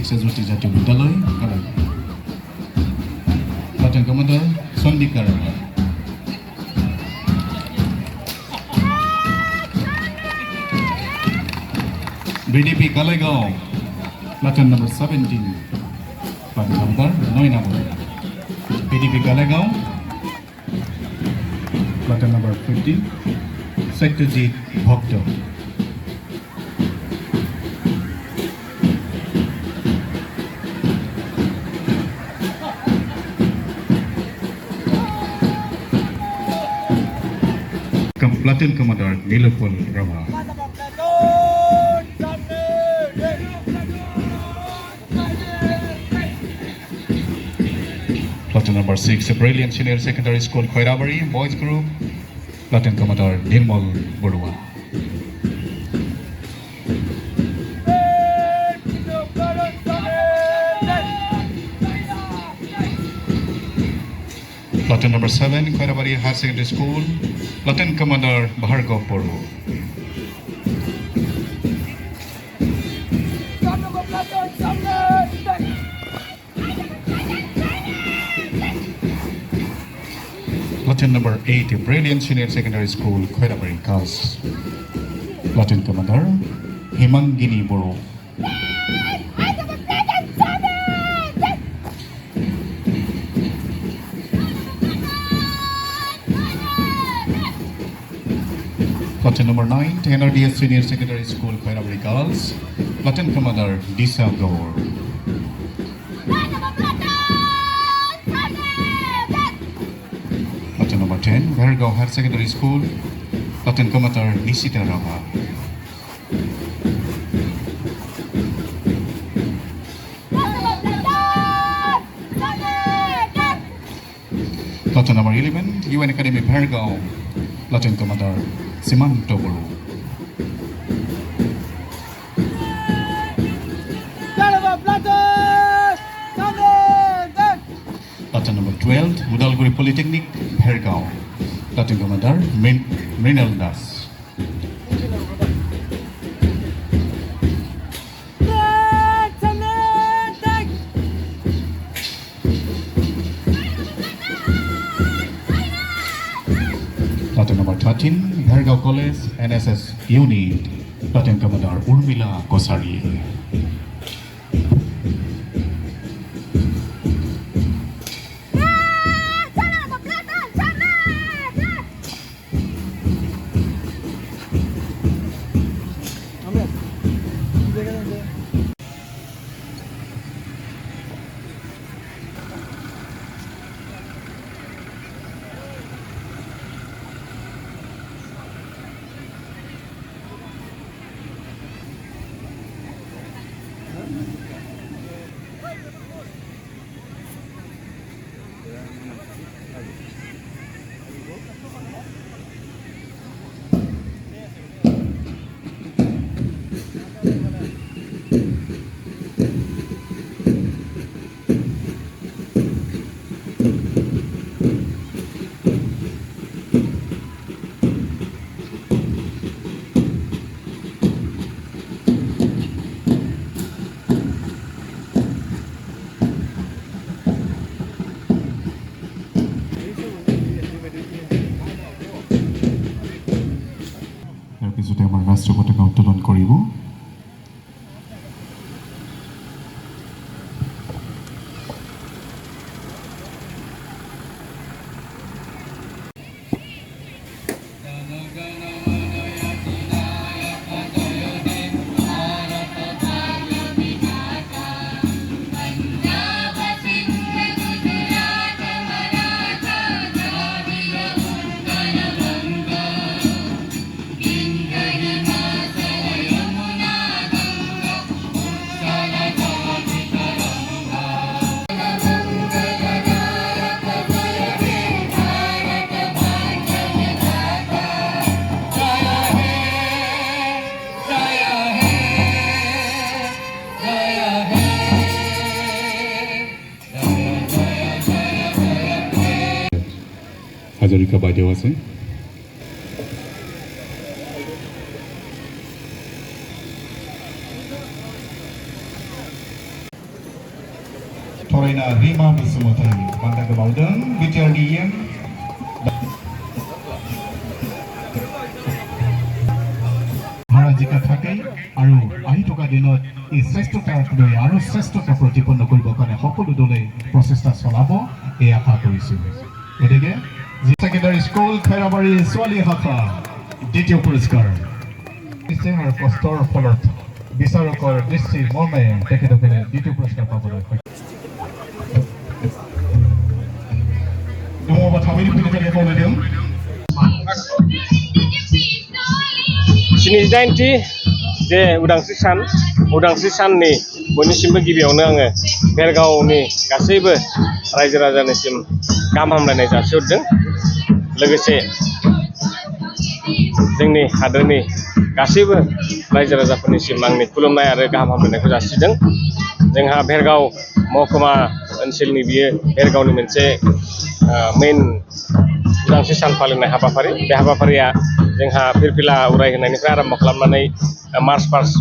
স্বেচ্ছাসেৱী জাতীয় বিদ্যালয় আৰু platoon commander Chandika Rabha. BDP Kalaigaon platoon number 17 platoon number 9 number. BDP Kalaigaon platoon number 15 Satyajit Bhakta. Platoon Commander Nilupal Rama. Platoon number 6, Brilliant Senior Secondary School, Khoirabari, Boys Group. Platoon Commander Nirmal Borua. Platoon number 7, Khoirabari Higher Secondary School. Platoon Commander Bhargav Boru. Platoon number 8, Brilliant Senior Secondary School, Khoirabari Girls. Platoon Commander Himangini Boru. Platoon number 9, NRDS Senior Secondary School, Khoirabari Girls. Platoon Commander Disa Gaur. Platoon number 10, Bhargav Higher Secondary School. Platoon Commander Nisita Rama. Platoon number 11, UN Academy Bhargav. Platoon Commander Simanto Boru. Platoon number 12, Udalguri Polytechnic, Bhargav. Platoon Commander Mrinal Das. Platoon number 13, Bhargav College, NSS Unit. Platoon Commander Urmila Kosari. তাৰপিছতে আমাৰ ৰাষ্ট্ৰীয় পতাকা উত্তোলন কৰিব। হাজৰিকা বাইদেউ আছে। फरायना रिमा बसुमतारी बान्दा गोबावदों बिटिआरडिएम জিকা থাকে আৰু আহি থকা দিনত এই শ্ৰেষ্ঠতাক লৈ আৰু শ্ৰেষ্ঠতা প্ৰতিপন্ন কৰিবৰ কাৰণে সকলো দলে প্ৰচেষ্টা চলাব এই আশা কৰিছোঁ। গতিকে ছেকেণ্ডাৰী স্কুল খৈৰাবাৰী ছোৱালী শাখা দ্বিতীয় পুৰস্কাৰ আৰু কষ্টৰ ফলত বিচাৰকৰ দৃষ্টিৰ মৰ্মে তেখেতসকলে দ্বিতীয় পুৰস্কাৰ পাবলৈ स्निजिदाइनथि जे उदांस्रि साननि बयनिसिमबो गिबियावनो आङो भेरगावनि गासैबो रायजो राजानिसिम गाहाम हामलायनाय जासिहरदों। लोगोसे जोंनि हादोरनि गासैबो रायजो राजाफोरनिसिम आंनि खुलुमनाय आरो गाहाम हामलायनायखौ जासिदों। जोंहा भेरगाव महकुमा ओनसोलनि बियो भेरगावनि मोनसे मेइन उदांस्रि सान फालिनाय हाबाफारि। बे हाबाफारिया जोंहा फिरफिला उरायहोनायनिफ्राय आरम्भ खालामनानै मार्च पास्ट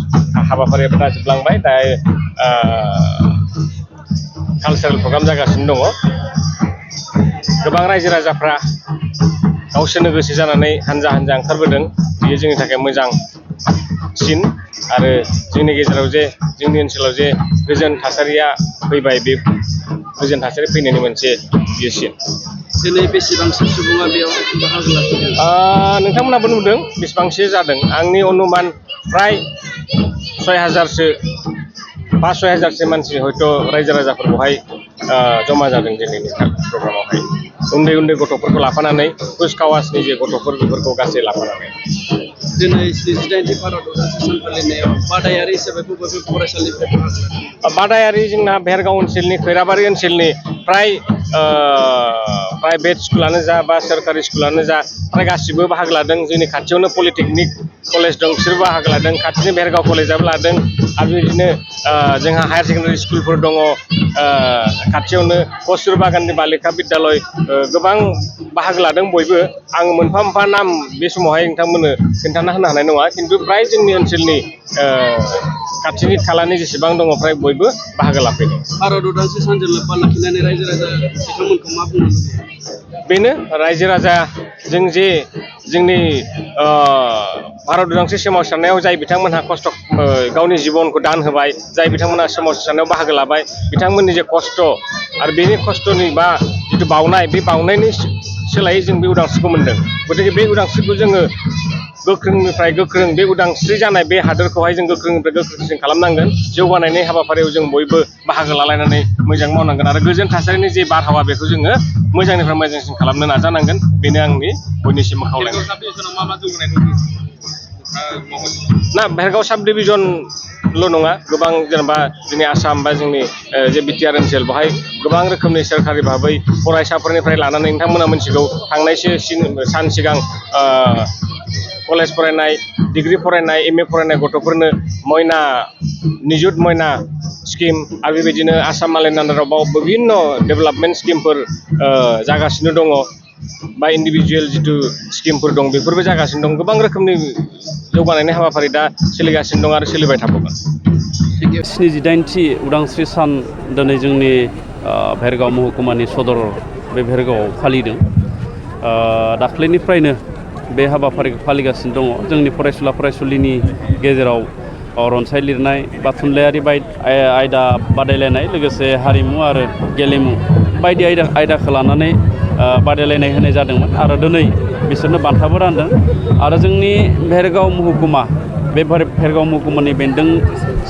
हाबाफारिया दा जोबलांबाय। दा कालचारेल प्रग्राम जागासिनो दङ। गोबां रायजो राजाफ्रा गावसोरनो गोसो जानानै हानजा हानजा ओंखारबोदों। बेयो जोंनि थाखाय मोजां सिन आरो जोंनि गेजेराव जे जोंनि ओनसोलाव जे गोजोन थासारिया फैबाय, बे गोजोन थासारि फैनायनि मोनसे बियो सिन। दिनै बेसेबांसो सुबुङा बेयाव बाहागो लाफैदों? नोंथांमोनाबो नुदों बेसेबांसो जादों। आंनि अनुमान फ्राय 6,000 मानसि हयथ' रायजो राजाफोर बेवहाय जमा जादों दिनैनि प्रग्रामावहाय। उन्दै उन्दै गथ'फोरखौ लाफानानै कुचकावाजनि जे गथ'फोर बेफोरखौ गासै लाफानानै। दिनै 69थि भारत उदांस्रि सान फालिनायाव बादायारि हिसाबै बबे फरायसालिनिफ्राय बाहागो लादों? बादायारि जोंना भेरगाव ओनसोलनि खैराबारि ओनसोलनि फ्राय प्राइभेट स्कुलानो जा बा सोरखारि स्कुलानो जा फ्राय गासिबो बाहागो लादों। जोंनि खाथियावनो पलिटेकनिक कलेज दं, बिसोरबो बाहागो लादों। खाथिनि भेरगाव कलेजाबो लादों आरो बिदिनो जोंहा हायार सेकेन्डारि स्कुलफोर दङ खाथियावनो। कस्तुरबा गान्धी बालिका बिद्यालय गोबां बाहागो लादों बयबो। आं मोनफा मोनफा नाम बे समावहाय नोंथांमोननो खिन्थाना होनो हानाय नङा, खिन्थु फ्राय जोंनि ओनसोलनि खाथिनि खालानि जेसेबां दङ फ्राय बयबो बाहागो लाफैदों। भारत उदांस्रि सानजों लोब्बा लाखिनानै रायजो राजा बिथांमोनखौ मा बुंनो लुबैयो? बेनो रायजो राजा जों जे जोंनि भारत उदांस्रि सोमावसारनायाव जाय बिथांमोनहा खस्थ' गावनि जिबनखौ दान होबाय, जाय बिथांमोनहा सोमावसारनायाव बाहागो लाबाय, बिथांमोननि जे खस्थ' आरो बेनि खस्थ'नि बा जिथु बावनाय, बे बावनायनि सोलायै जों बे उदांस्रिखौ मोन्दों। गतिके बे उदांस्रिखौ जोङो गोख्रोंनिफ्राय गोख्रों, बे उदांस्रि जानाय बे हादोरखौहाय जों गोख्रोंनिफ्राय गोख्रोंसिन खालामनांगोन। जौगानायनि हाबाफारियाव जों बयबो बाहागो लालायनानै मोजां मावनांगोन आरो गोजोन थासारिनि जे बारहावा बेखौ जोङो मोजांनिफ्राय मोजांसिन खालामनो नाजानांगोन। बेनो आंनि बयनिसिमबो खावलायनाय। ना भेरगाव साब डिभिजनल' नङा, गोबां जेनेबा जोंनि आसाम बा जोंनि जे बिटिआर ओनसोल बेवहाय गोबां रोखोमनि सोरखारि भाबै फरायसाफोरनिफ्राय लानानै नोंथांमोना मिथिगौ थांनायसो सान सिगां कलेज फरायनाय, डिग्री फरायनाय, एमए फरायनाय गथ'फोरनो मयना निजुत मयना स्किम आरो बेबायदिनो आसाम मालायनि आन्दाराव बिभिन्न डेभेलपमेन्ट स्किमफोर जागासिनो दङ बा इन्डिभिजुवेल जिथु स्किमफोर दं बेफोरबो जागासिनो दं। गोबां रोखोमनि जौगानायनि हाबाफारि दा सोलिगासिनो दं आरो सोलिबाय थाबावगोन। 69थि उदांस्रि सान दिनै जोंनि भेरगाव महकुमानि सदर बे भेरगावआव फालिदों। दाख्लैनिफ्रायनो बे हाबाफारिखौ फालिगासिनो दङ। जोंनि फरायसुला फरायसुलिनि गेजेराव रनसाय लिरनाय बा थुनलाइयारि आयदा बादायलायनाय, लोगोसे हारिमु आरो गेलेमु बायदि आयदाखौ लानानै बादायलायनाय होनाय जादोंमोन आरो दिनै बिसोरनो बान्थाबो रानदों। आरो जोंनि भेरगाव महकुमा, बे भेरगाव महकुमानि बेन्दों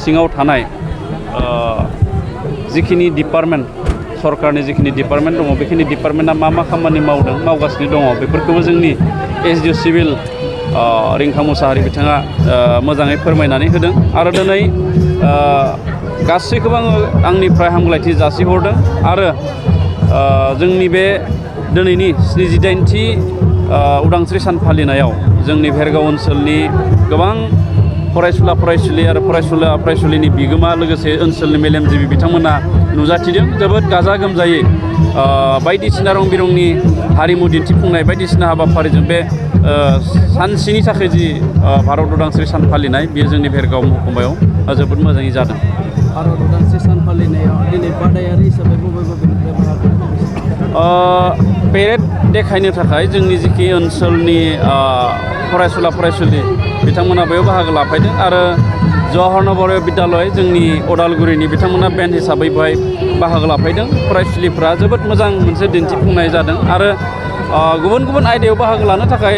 सिङाव थानाय जिखिनि डिपार्टमेन्ट, सरकारनि जिखिनि डिपार्टमेन्ट दङ, बेखिनि डिपार्टमेन्टआ मा खामानि मावगासिनो दङ बेफोरखौबो जोंनि एसडिअ सिभिल रिंखां मुसाहारि बिथाङा मोजाङै फोरमायनानै होदों। आरो दिनै गासैखौबो आङो आंनिफ्राय हामलायथि जासिहरदों आरो जोंनि बे दिनैनि 69थि उदांस्रि सान फालिनायाव जोंनि भेरगाव ओनसोलनि गोबां फरायसुला फरायसुलि आरो फरायसुला फरायसुलिनि बिगोमा लोगोसे ओनसोलनि मेलेमजिबि बिथांमोना नुजाथिदों। जोबोद गाजा गोमजायै बायदिसिना रं बिरंनि हारिमु दिन्थिफुंनाय बायदिसिना हाबाफारिजों बे सानसेनि थाखाय जि भारत उदांस्रि सान फालिनाय, बेयो जोंनि भेरगाव महकुमायाव जोबोद मोजाङै जादों। भारत उदांस्रि सान फालिनायाव दिनै बादायारि हिसाबै बबे बबेनिफ्राय बाहागो लादों? पेरेड देखायनो थाखाय जोंनि जिखि ओनसोलनि फरायसुला फरायसुलि बिथांमोना बेयाव बाहागो लाफैदों आरो जवाहर नवोदय बिद्यालय जोंनि उदालगुरिनि बिथांमोना बेन्ड हिसाबै बेवहाय बाहागो लाफैदों। फरायसुलिफ्रा जोबोद मोजां मोनसे दिन्थिफुंनाय जादों आरो गुबुन गुबुन आयदायाव बाहागो लानो थाखाय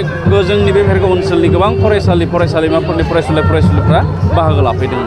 जोंनि बे भेरगाव ओनसोलनि गोबां फरायसालि फरायसालिमाफोरनि फरायसुला फरायसुलिफ्रा बाहागो लाफैदों।